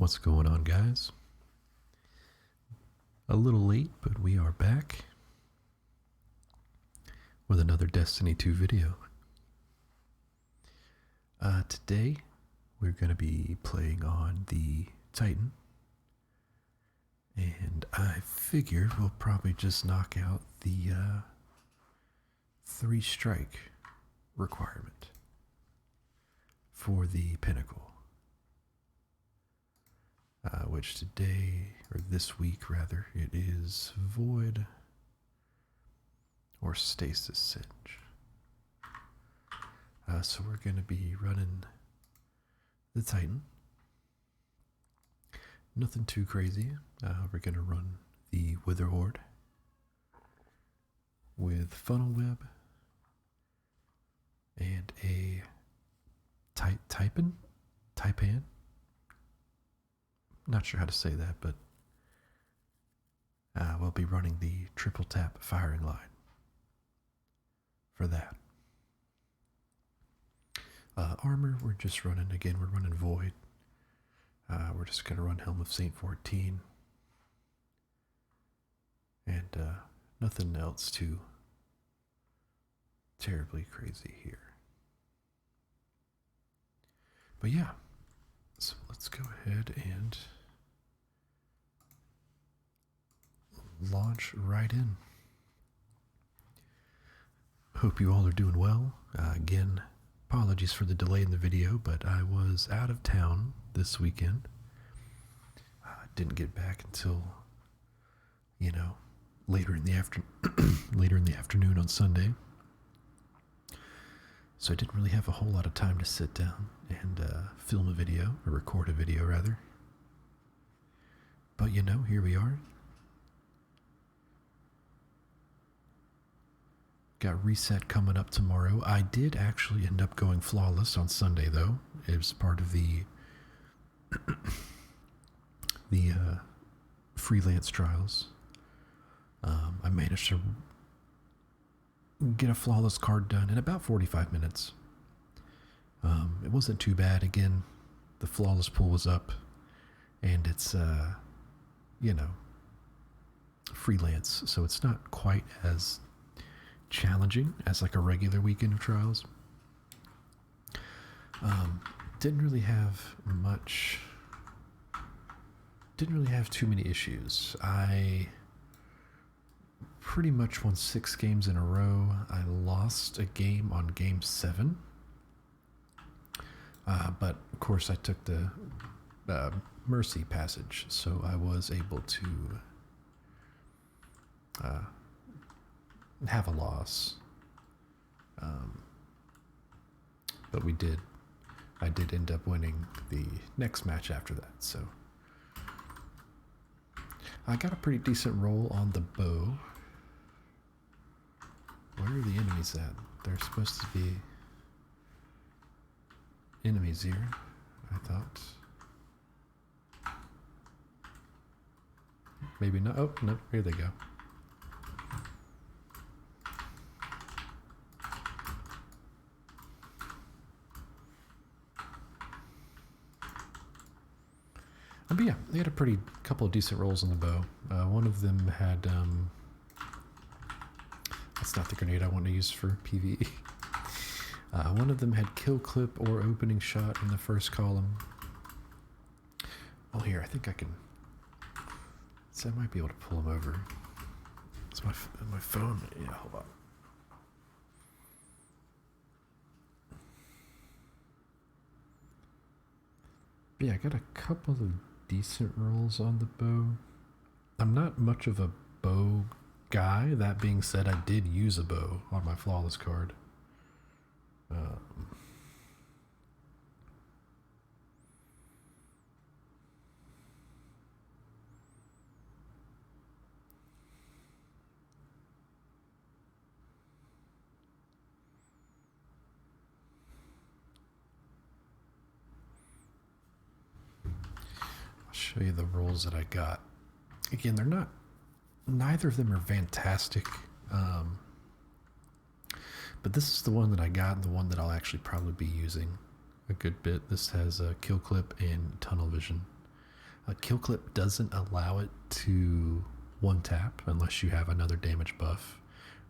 What's going on, guys? A little late, but we are back with another Destiny 2 video. Today, we're going to be playing on the Titan, and I figured we'll probably just knock out the 3-strike requirement for the Pinnacle. Which today, or this week rather, it is Void or Stasis Singe. So we're going to be running the Titan. Nothing too crazy. We're going to run the Wither Horde with Funnel Web and a Taipan? Not sure how to say that, but we'll be running the triple tap firing line for that. Armor, we're just running, again, we're running Void. We're just going to run Helm of Saint 14. And nothing else too terribly crazy here. But yeah, so let's go ahead and launch right in. Hope you all are doing well. Again, apologies for the delay in the video, but I was out of town this weekend. Didn't get back until, later in the afternoon on Sunday. So I didn't really have a whole lot of time to sit down and film a video, or record a video rather. But here we are. Got reset coming up tomorrow. I did actually end up going flawless on Sunday, though. It was part of the freelance trials. I managed to get a flawless card done in about 45 minutes. It wasn't too bad. Again, the flawless pool was up, and it's freelance, so it's not quite as challenging as like a regular weekend of trials. Didn't really have too many issues. I pretty much won 6 games in a row. I lost a game on game 7. But of course I took the Mercy passage, so I was able to have a loss. But I did end up winning the next match after that, so I got a pretty decent roll on the bow. Where are the enemies at? They're supposed to be enemies here, I thought. Maybe not. Oh, no, here they go. But yeah, they had a couple of decent rolls on the bow. One of them had, that's not the grenade I want to use for PvE. One of them had kill clip or opening shot in the first column. Oh, here, I think I can, so I might be able to pull them over. It's my phone. Yeah, hold on. But yeah, I got a couple of decent rolls on the bow. I'm not much of a bow guy. That being said, I did use a bow on my flawless card. Show you the rolls that I got. Again, neither of them are fantastic. But this is the one that I got, and the one that I'll actually probably be using a good bit. This has a kill clip and tunnel vision. Kill Clip doesn't allow it to one tap unless you have another damage buff.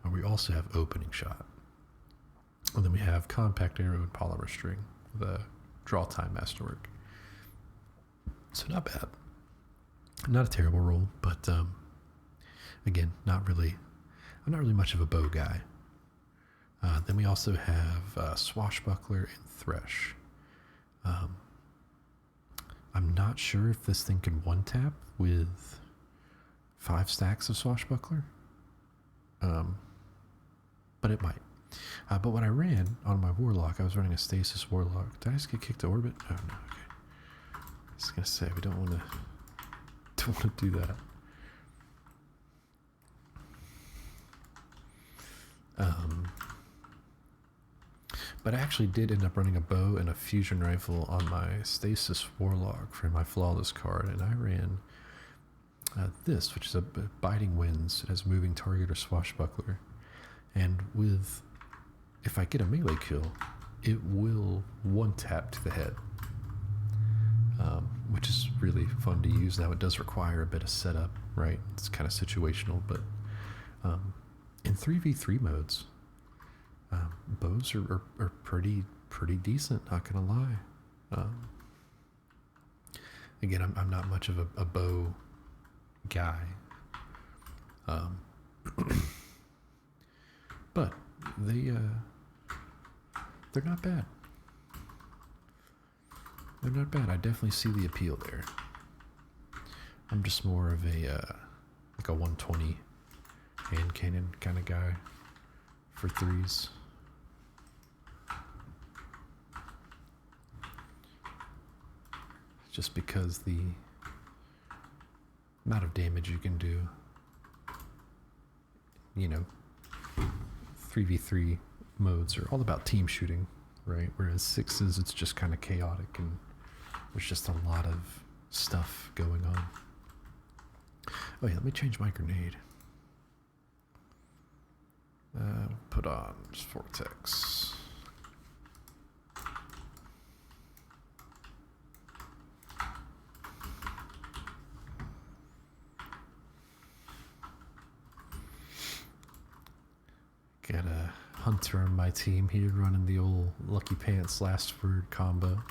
And we also have Opening Shot. And then we have Compact Arrow and Polymer String, the draw time masterwork. So not bad. Not a terrible roll, but again, I'm not really much of a bow guy. Then we also have Swashbuckler and Thresh. I'm not sure if this thing can one tap with 5 stacks of Swashbuckler, but it might. But when I ran on my Warlock, I was running a Stasis Warlock. Did I just get kicked to orbit? Oh no, okay. I was gonna say we don't want to do that. But I actually did end up running a bow and a fusion rifle on my Stasis Warlock for my Flawless card, and I ran this, which is a Biting Winds. It has Moving Target or Swashbuckler, and if I get a melee kill, it will one tap to the head, which is really fun to use. Now it does require a bit of setup, right? It's kind of situational, but in 3v3 modes, bows are pretty decent, not gonna lie. Again, I'm not much of a bow guy, but they're not bad. They're not bad. I definitely see the appeal there. I'm just more of like a 120 hand cannon kind of guy for threes. Just because the amount of damage you can do, 3v3 modes are all about team shooting, right? Whereas 6s, it's just kind of chaotic and there's just a lot of stuff going on. Oh yeah, let me change my grenade. Put on Vortex. Got a Hunter on my team here running the old Lucky Pants Last Word combo.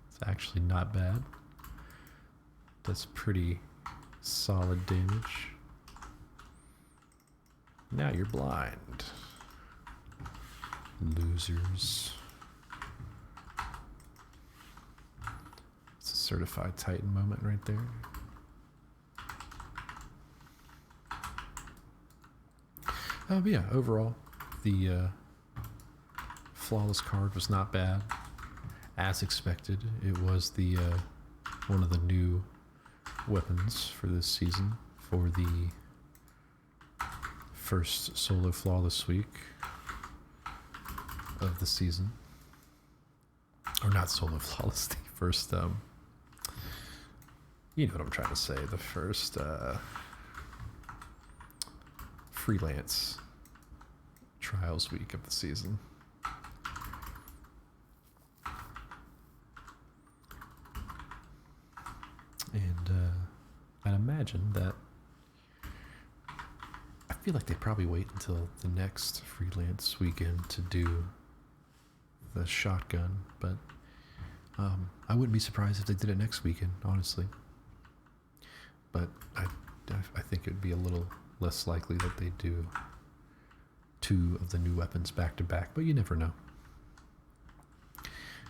It's actually not bad. That's pretty solid damage. Now you're blind. Losers. It's a certified Titan moment right there. But yeah, overall, the Flawless card was not bad. As expected, it was the one of the new weapons for this season for the first solo Flawless week of the season. Or not solo Flawless, the first, you know what I'm trying to say, the first freelance trials week of the season. And I'd imagine that I feel like they probably wait until the next freelance weekend to do the shotgun, but I wouldn't be surprised if they did it next weekend, honestly. But I think it would be a little less likely that they do 2 of the new weapons back to back, but you never know.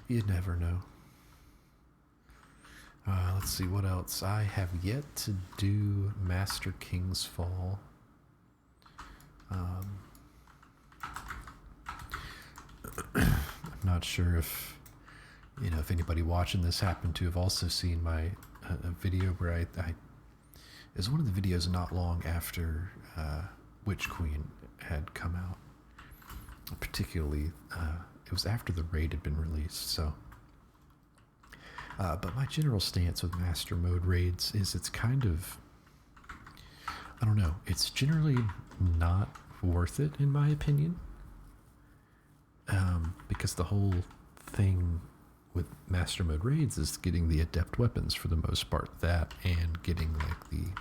You never know. Let's see what else. I have yet to do Master King's Fall. I'm not sure if if anybody watching this happened to have also seen my a video where it was one of the videos not long after Witch Queen had come out. Particularly, it was after the raid had been released, so. But my general stance with Master Mode raids is it's kind of, I don't know, it's generally not worth it in my opinion. Because the whole thing with Master Mode raids is getting the Adept Weapons for the most part. That and getting like the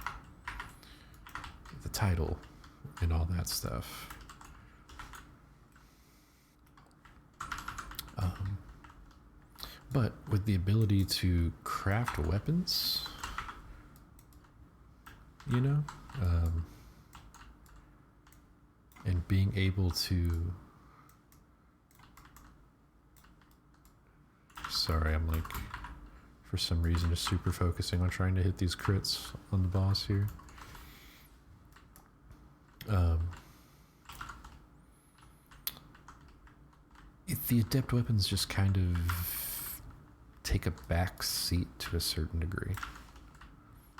title and all that stuff. But with the ability to craft weapons, you know, and being able to... Sorry, I'm like, for some reason, just super focusing on trying to hit these crits on the boss here. The Adept Weapons just kind of take a back seat to a certain degree.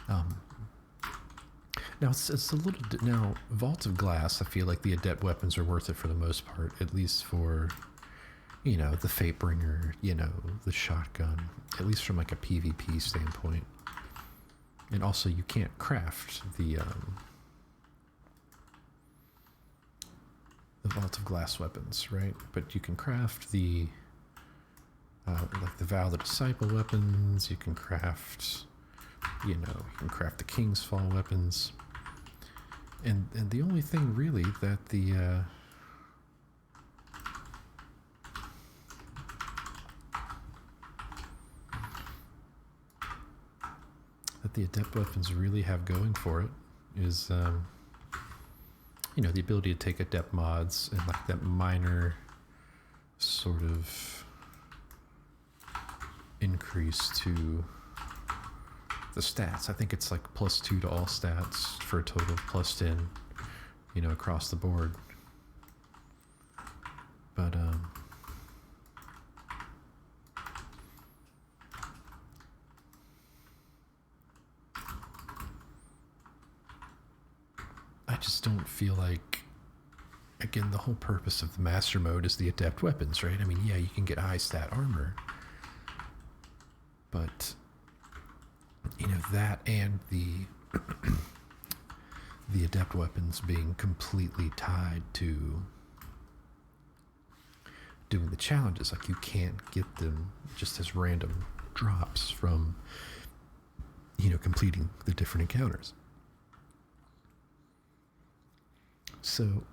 Now it's a little... Now, Vault of Glass, I feel like the Adept Weapons are worth it for the most part, at least for... You know, the Fatebringer, you know, the shotgun, at least from like a PvP standpoint. And also you can't craft the Vault of Glass weapons, right? But you can craft the, like the Vow of the Disciple weapons, you can craft, you know, you can craft the King's Fall weapons. And the only thing really that the, Adept Weapons really have going for it is, you know, the ability to take Adept mods and like that minor sort of increase to the stats. I think it's like +2 to all stats for a total of +10, you know, across the board. But, I just don't feel like, again, the whole purpose of the Master Mode is the Adept Weapons, right? I mean, yeah, you can get high stat armor, but, you know, that and the the Adept Weapons being completely tied to doing the challenges. Like, you can't get them just as random drops from, you know, completing the different encounters. So,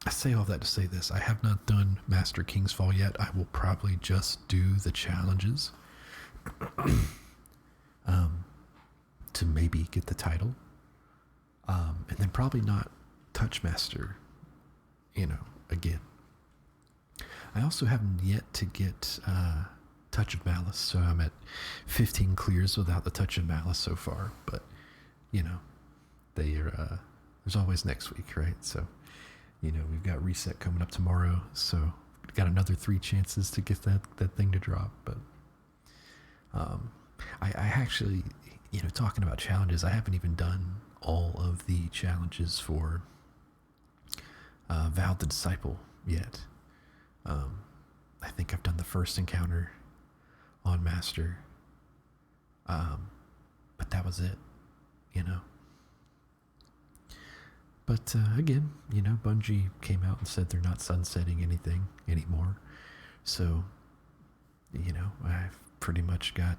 I say all that to say this. I have not done Master King's Fall yet. I will probably just do the challenges to maybe get the title. And then probably not touch Master, you know, again. I also haven't yet to get Touch of Malice, so I'm at 15 clears without the Touch of Malice so far. But, you know, they are... there's always next week, right? So, you know, we've got Reset coming up tomorrow, so we've got another 3 chances to get that thing to drop. But I actually, you know, talking about challenges, I haven't even done all of the challenges for Vow the Disciple yet. I think I've done the first encounter on Master, but that was it, you know. But again, you know, Bungie came out and said they're not sunsetting anything anymore. So, you know, I've pretty much got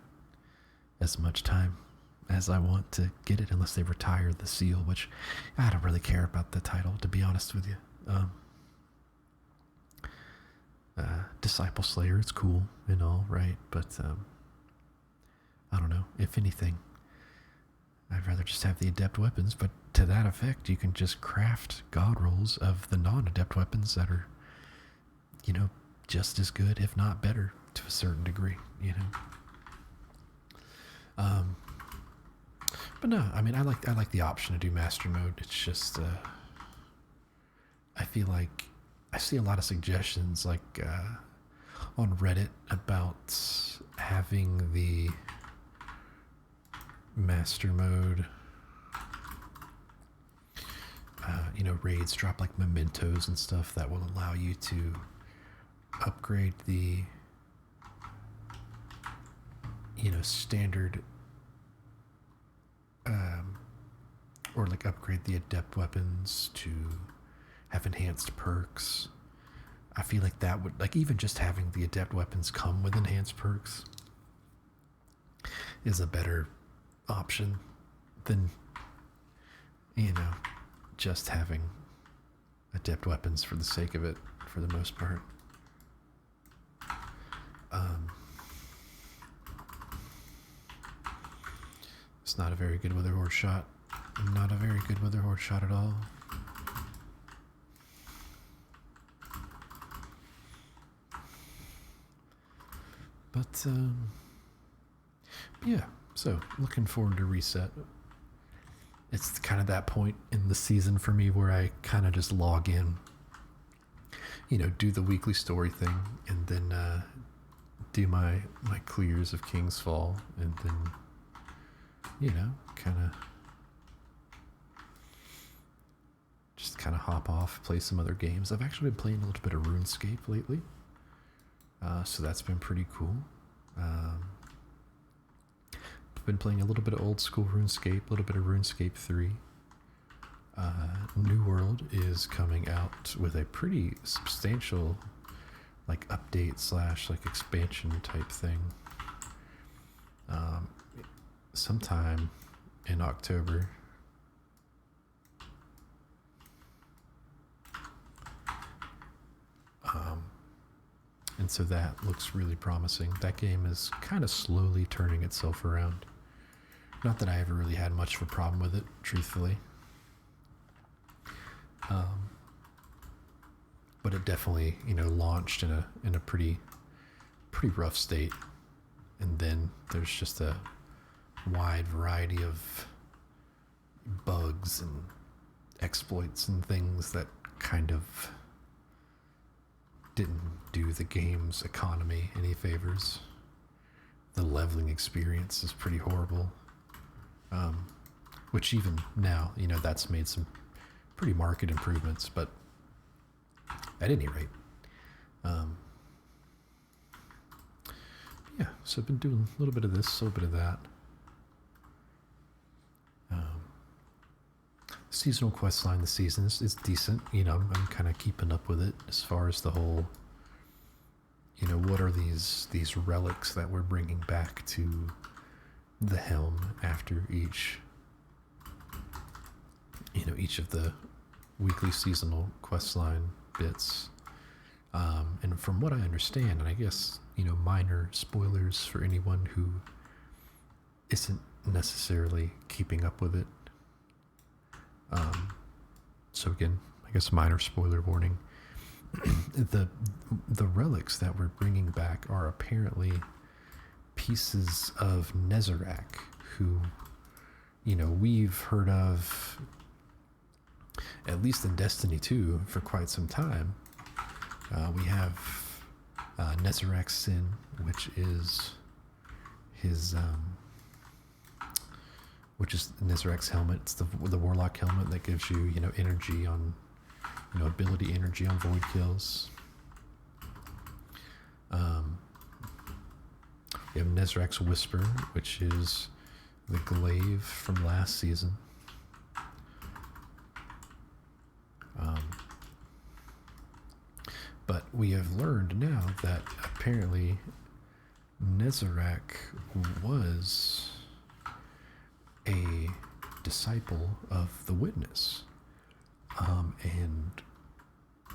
as much time as I want to get it, unless they retire the seal, which I don't really care about the title, to be honest with you. Disciple Slayer, it's cool and all, right? But I don't know. If anything, I'd rather just have the Adept Weapons, but to that effect, you can just craft god rolls of the non-Adept Weapons that are, you know, just as good, if not better, to a certain degree, you know. But no, I mean, I like the option to do Master Mode. It's just, I feel like I see a lot of suggestions, like on Reddit, about having the Master Mode, you know, raids drop like mementos and stuff that will allow you to upgrade the, you know, standard, or like upgrade the Adept Weapons to have enhanced perks. I feel like that would, like, even just having the Adept Weapons come with enhanced perks is a better option than, just having Adept Weapons for the sake of it, for the most part. It's not a very good Wither Horde shot. Not a very good Wither Horde shot at all. But, yeah, so looking forward to Reset. It's kind of that point in the season for me where I kind of just log in, do the weekly story thing, and then do my clears of King's Fall, and then, kind of hop off, play some other games. I've actually been playing a little bit of RuneScape lately, so that's been pretty cool. Been playing a little bit of old school RuneScape, a little bit of RuneScape 3. New World is coming out with a pretty substantial update / expansion type thing sometime in October. And so that looks really promising. That game is kind of slowly turning itself around. Not that I ever really had much of a problem with it, truthfully. But it definitely, launched in a pretty rough state. And then there's just a wide variety of bugs and exploits and things that kind of didn't do the game's economy any favors. The leveling experience is pretty horrible. Which even now, that's made some pretty marked improvements, but at any rate, yeah, so I've been doing a little bit of this, a little bit of that. Seasonal quest line this season is decent. I'm kind of keeping up with it as far as the whole, what are these relics that we're bringing back to the helm after each of the weekly seasonal questline bits. And from what I understand, and I guess, minor spoilers for anyone who isn't necessarily keeping up with it. So again, I guess minor spoiler warning. The relics that we're bringing back are apparently pieces of Nezarec, who, we've heard of, at least in Destiny 2, for quite some time. We have Nezarec's Sin, which is his, which is Nezarec's helmet. It's the Warlock helmet that gives you, energy on, ability energy on void kills. You have Nezarec's Whisper, which is the glaive from last season. But we have learned now that apparently Nezarec was a disciple of the Witness. And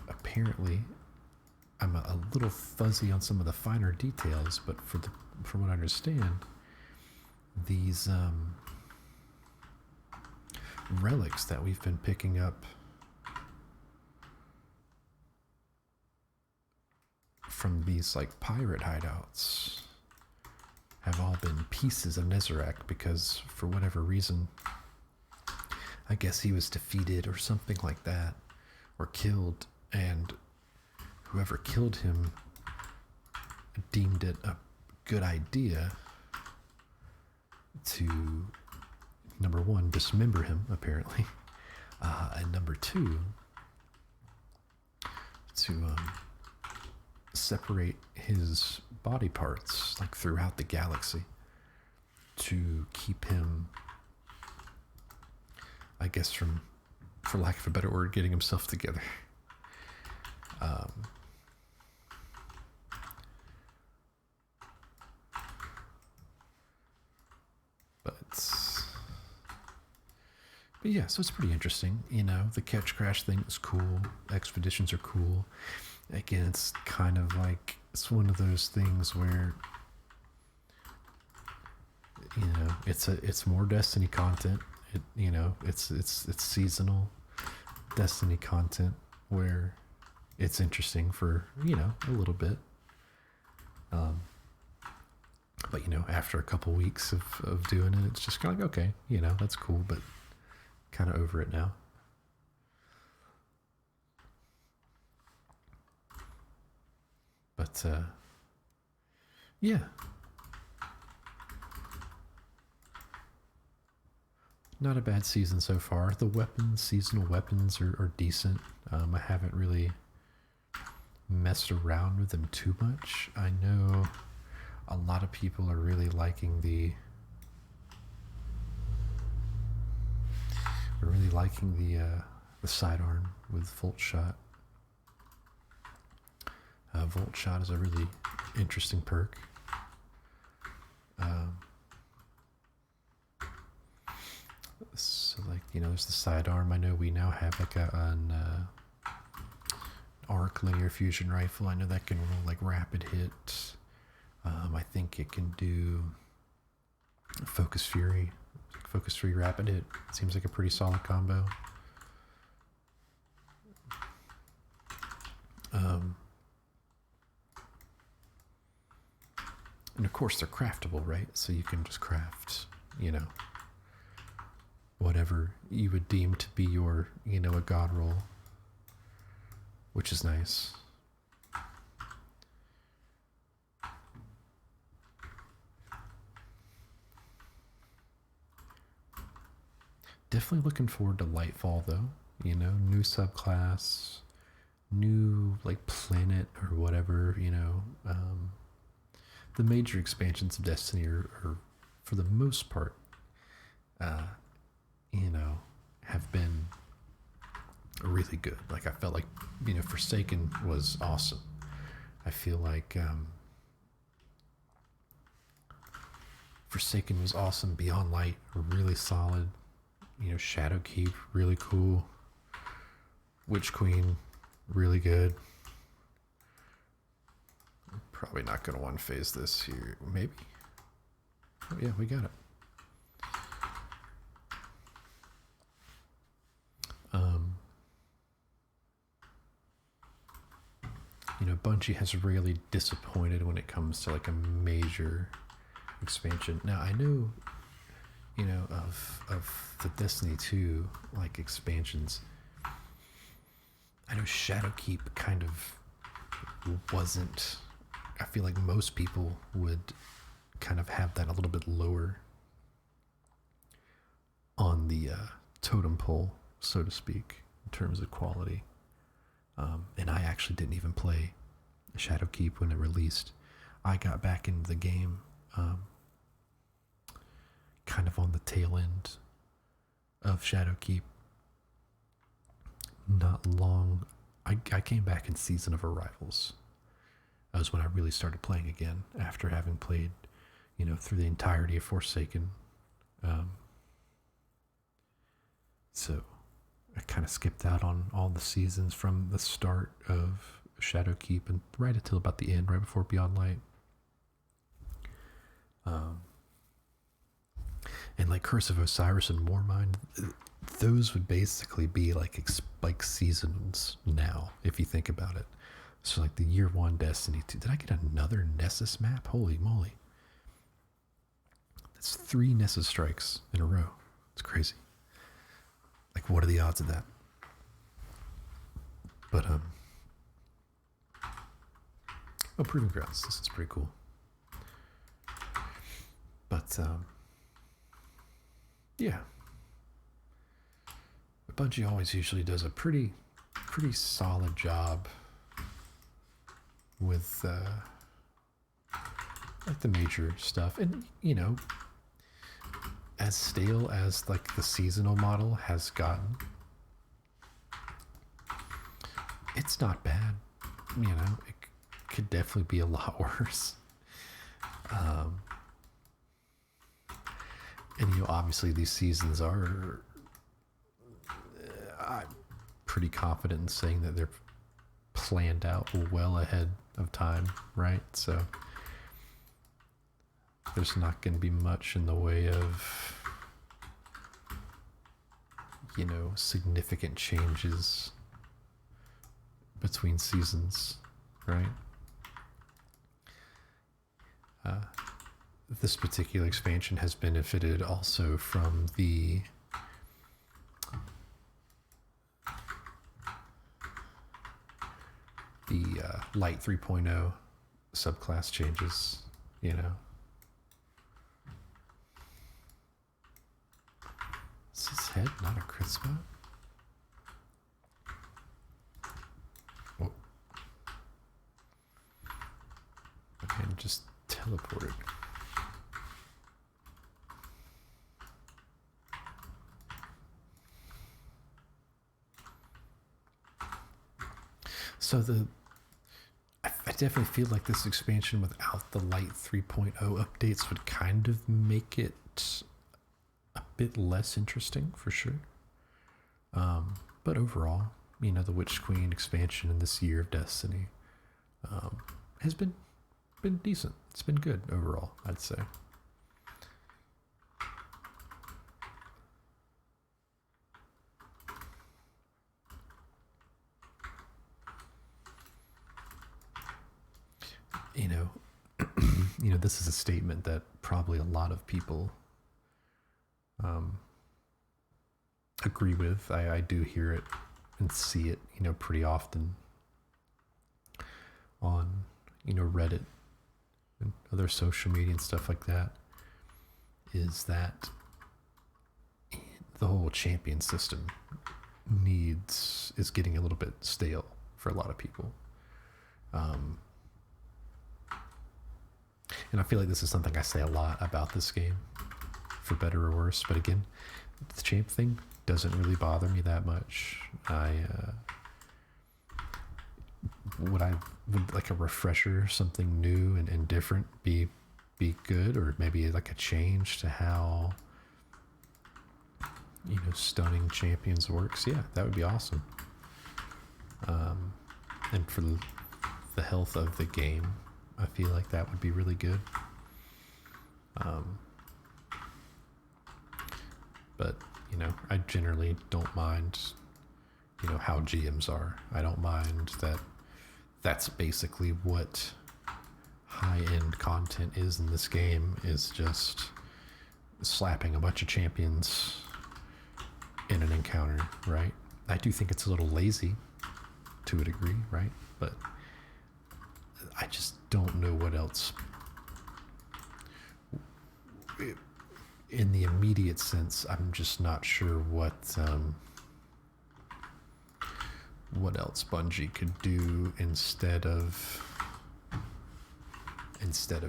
apparently, I'm a little fuzzy on some of the finer details, but from what I understand, these relics that we've been picking up from these pirate hideouts have all been pieces of Nezarec, because for whatever reason, I guess he was defeated or something like that, or killed, and whoever killed him deemed it a good idea to, number one, dismember him, apparently, and number two, to separate his body parts throughout the galaxy to keep him, I guess, from, for lack of a better word, getting himself together. But yeah, so it's pretty interesting. You know, the catch crash thing is cool. Expeditions are cool. Again, it's kind of like, it's one of those things where, you know, it's more Destiny content. You know, it's seasonal Destiny content where it's interesting for, you know, a little bit. But you know, after a couple weeks of doing it, it's just kind of like, okay, you know, that's cool, but kind of over it now. But yeah, not a bad season so far. The seasonal weapons are decent. I haven't really messed around with them too much. I know a lot of people are really liking the sidearm with Volt Shot. Volt Shot is a really interesting perk. So like, you know, there's the sidearm. I know we now have like an arc linear fusion rifle. I know that can roll like rapid hit. I think it can do Focus Fury rapid hit. Seems like a pretty solid combo. And of course they're craftable, right? So you can just craft, you know, whatever you would deem to be your, you know, a god roll, which is nice. Definitely looking forward to Lightfall though, you know, new subclass, new like planet or whatever, you know. The major expansions of Destiny are for the most part, you know, have been really good. Like I felt like, you know, Forsaken was awesome. I feel like Forsaken was awesome. Beyond Light, really solid. You know, Shadowkeep, really cool. Witch Queen, really good. I'm probably not going to one phase this here. Maybe. Oh yeah, we got it. You know, Bungie has really disappointed when it comes to like a major expansion. Now I know, you know, of the Destiny 2 like expansions, I know Shadowkeep kind of wasn't, I feel like most people would kind of have that a little bit lower on the totem pole, so to speak, in terms of quality. And I actually didn't even play Shadowkeep when it released. I got back into the game kind of on the tail end of Shadowkeep. Not long. I came back in Season of Arrivals. That was when I really started playing again after having played, you know, through the entirety of Forsaken. So I kind of skipped out on all the seasons from the start of Shadowkeep and right until about the end, right before Beyond Light. And like Curse of Osiris and Warmind, those would basically be like seasons now, if you think about it. So like the year one Destiny 2. Did I get another Nessus map? Holy moly. That's 3 Nessus strikes in a row. It's crazy. Like, what are the odds of that? But, oh, Proving Grounds. This is pretty cool. But, yeah. Bungie always usually does a pretty solid job with, like the major stuff. And, you know, as stale as like the seasonal model has gotten, it's not bad. You know, it could definitely be a lot worse. And obviously these seasons are, I'm pretty confident in saying that they're planned out well ahead of time, right? So there's not going to be much in the way of, significant changes between seasons, right? This particular expansion has benefited also from the Light 3.0 subclass changes, Is his head not a crit spot? Oh. Okay, just teleported. So I definitely feel like this expansion without the Light 3.0 updates would kind of make it a bit less interesting for sure. But overall, the Witch Queen expansion in this year of Destiny has been decent. It's been good overall, I'd say. This is a statement that probably a lot of people agree with. I do hear it and see it, pretty often on, Reddit and other social media and stuff like that, is that the whole champion system is getting a little bit stale for a lot of people. And I feel like this is something I say a lot about this game, for better or worse. But again, the champ thing doesn't really bother me that much. Would like a refresher, something new and different be good, or maybe like a change to how stunning champions works? Yeah, that would be awesome. And for the health of the game, I feel like that would be really good. But I generally don't mind how GMs are. I don't mind that that's basically what high-end content is in this game, is just slapping a bunch of champions in an encounter, right? I do think it's a little lazy to a degree, right? But I just don't know what else in the immediate sense. I'm just not sure what else Bungie could do instead of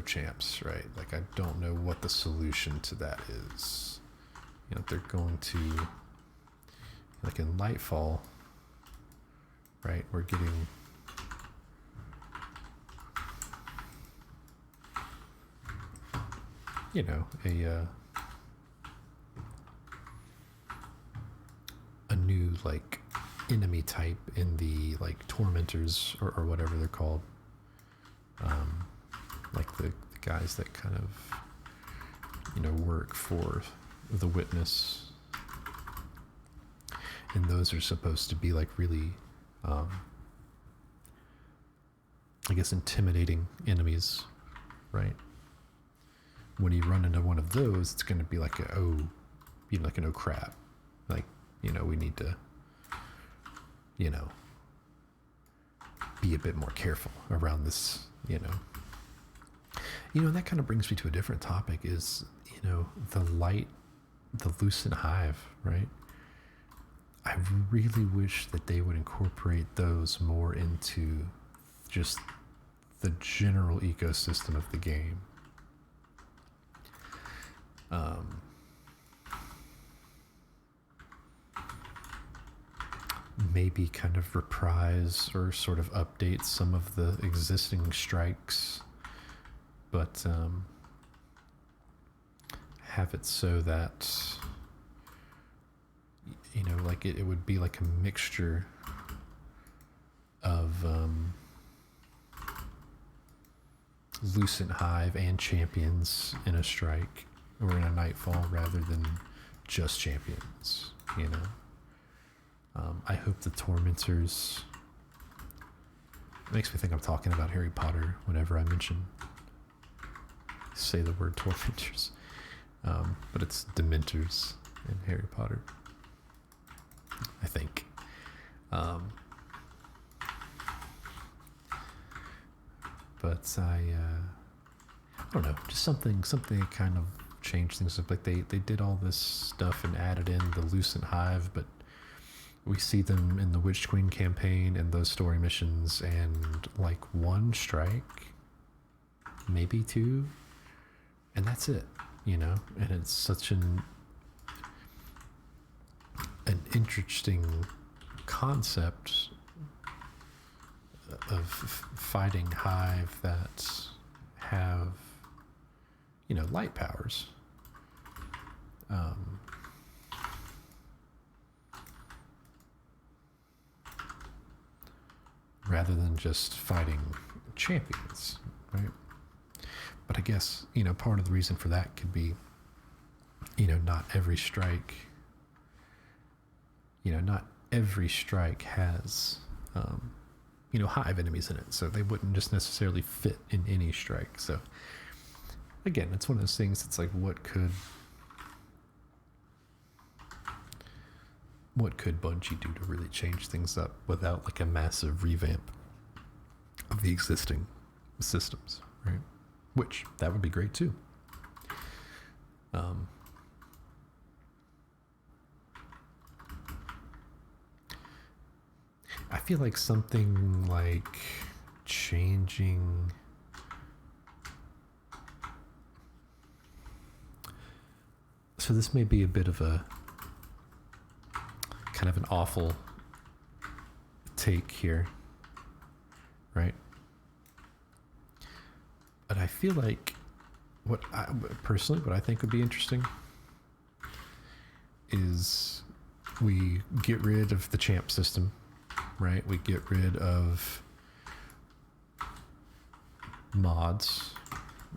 champs, right? Like, I don't know what the solution to that is. They're going to, like in Lightfall, right? We're getting a new like enemy type in the like tormentors or whatever they're called, like the guys that kind of work for the witness, and those are supposed to be like really I guess intimidating enemies, right? When you run into one of those, it's going to be like like an oh crap, like we need to be a bit more careful around this, and that kind of brings me to a different topic, is the Lucent Hive, right? I really wish that they would incorporate those more into just the general ecosystem of the game. Maybe kind of reprise or sort of update some of the existing strikes, but have it so that, you know, like it would be like a mixture of Lucent Hive and champions in a strike or in a nightfall rather than just champions, you know. I hope the Tormentors... It makes me think I'm talking about Harry Potter whenever I say the word Tormentors. But it's Dementors in Harry Potter, I think. But I don't know, just something that kind of changed things up. Like they did all this stuff and added in the Lucent Hive, but we see them in the Witch Queen campaign and those story missions, and like one strike, maybe two, and that's it, you know. And it's such an interesting concept of fighting Hive that have, you know, light powers. Rather than just fighting champions, right? But I guess, you know, part of the reason for that could be, you know, not every strike has, you know, Hive enemies in it, so they wouldn't just necessarily fit in any strike. So again, it's one of those things. It's like, what could Bungie do to really change things up without like a massive revamp of the existing systems, right? Which that would be great too. I feel like something like changing... So this may be a bit of a kind of an awful take here, right? But I feel like what I think would be interesting is we get rid of the champ system, right? We get rid of mods,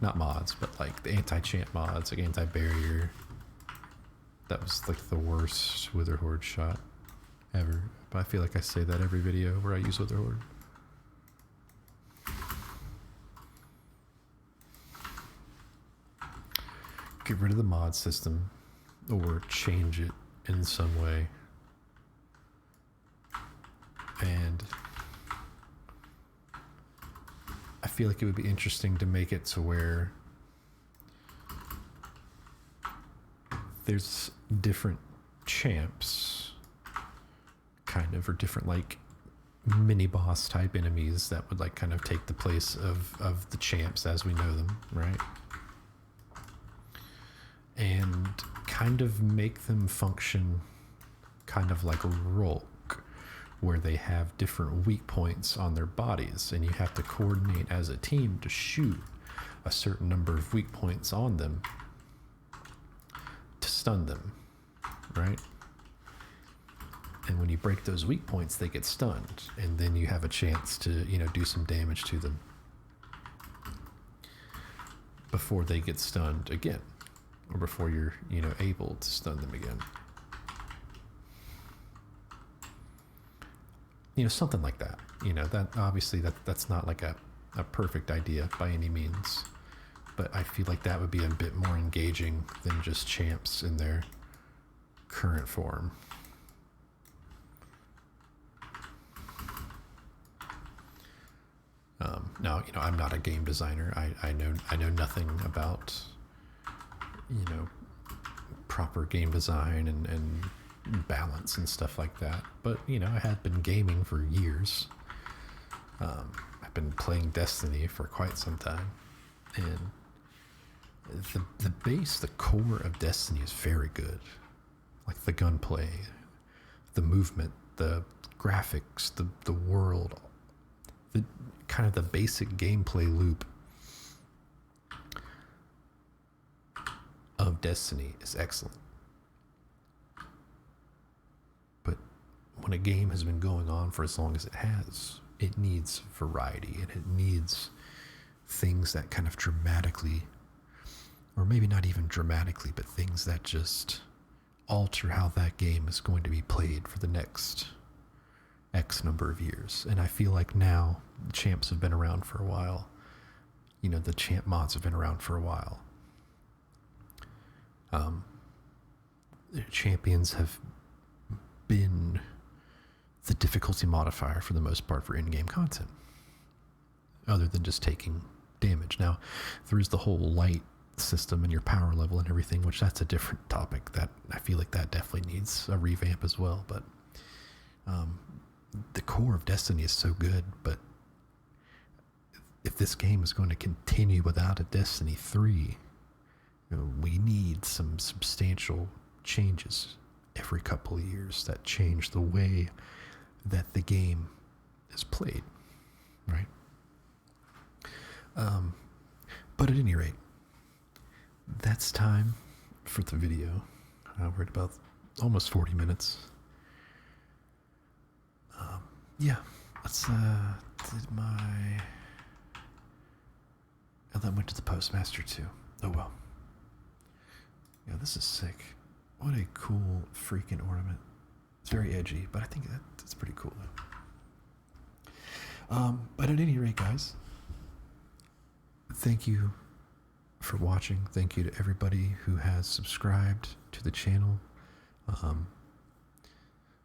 not mods, but like the anti-champ mods, like anti-barrier. That was like the worst Witherhoard shot ever. But I feel like I say that every video where I use Witherhoard. Get rid of the mod system or change it in some way. And I feel like it would be interesting to make it to where there's different champs, kind of, or different like mini boss type enemies that would like kind of take the place of the champs as we know them, right? And kind of make them function kind of like a Rolk, where they have different weak points on their bodies, and you have to coordinate as a team to shoot a certain number of weak points on them to stun them, right? And when you break those weak points, they get stunned, and then you have a chance to, you know, do some damage to them before they get stunned again, or before you're, you know, able to stun them again. You know, something like that. You know, that obviously that's not like a perfect idea by any means, but I feel like that would be a bit more engaging than just champs in their current form. Now, you know, I'm not a game designer. I know nothing about, you know, proper game design and balance and stuff like that. But, you know, I have been gaming for years. I've been playing Destiny for quite some time. And the base, the core of Destiny is very good. Like the gunplay, the movement, the graphics, the world, the kind of the basic gameplay loop of Destiny is excellent. But when a game has been going on for as long as it has, it needs variety, and it needs things that kind of dramatically, or maybe not even dramatically, but things that just alter how that game is going to be played for the next X number of years. And I feel like now the champs have been around for a while. You know, the champ mods have been around for a while. Champions have been the difficulty modifier for the most part for in-game content, other than just taking damage. Now, there is the whole light system and your power level and everything, which that's a different topic that I feel like that definitely needs a revamp as well. But the core of Destiny is so good, but if this game is going to continue without a Destiny 3, we need some substantial changes every couple of years that change the way that the game is played, right? But at any rate, that's time for the video. We're at about almost 40 minutes. Yeah, let's, did my... Oh, that went to the postmaster too. Oh well. Yeah, this is sick. What a cool freaking ornament. It's very edgy, but I think that's pretty cool though. But at any rate, guys, thank you for watching. Thank you to everybody who has subscribed to the channel.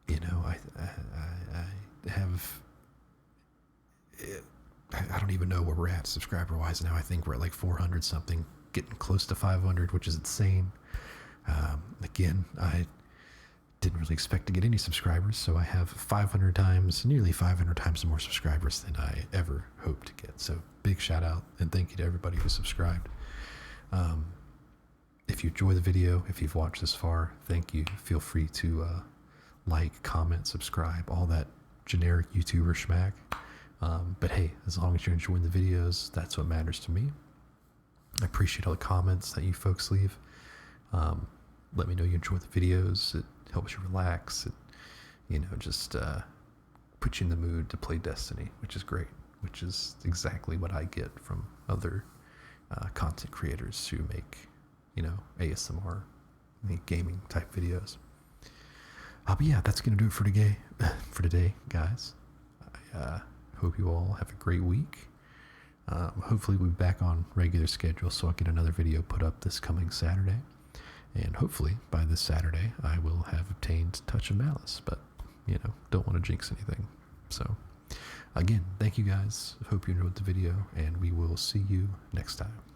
You know, I have... I don't even know where we're at subscriber-wise now. I think we're at like 400 something, getting close to 500, which is insane. Again, I didn't really expect to get any subscribers, so I have nearly 500 times more subscribers than I ever hoped to get. So big shout out and thank you to everybody who subscribed. If you enjoy the video, if you've watched this far, thank you. Feel free to like, comment, subscribe, all that generic YouTuber schmack. But hey, as long as you're enjoying the videos, that's what matters to me. I appreciate all the comments that you folks leave. Let me know you enjoy the videos. It helps you relax. It, you know, just puts you in the mood to play Destiny, which is great, which is exactly what I get from other content creators who make, you know, ASMR, gaming type videos. But yeah, that's going to do it for today, guys. I hope you all have a great week. Hopefully we'll be back on regular schedule so I'll get another video put up this coming Saturday. And hopefully by this Saturday I will have obtained Touch of Malice, but, you know, don't want to jinx anything. So, again, thank you guys. Hope you enjoyed the video, and we will see you next time.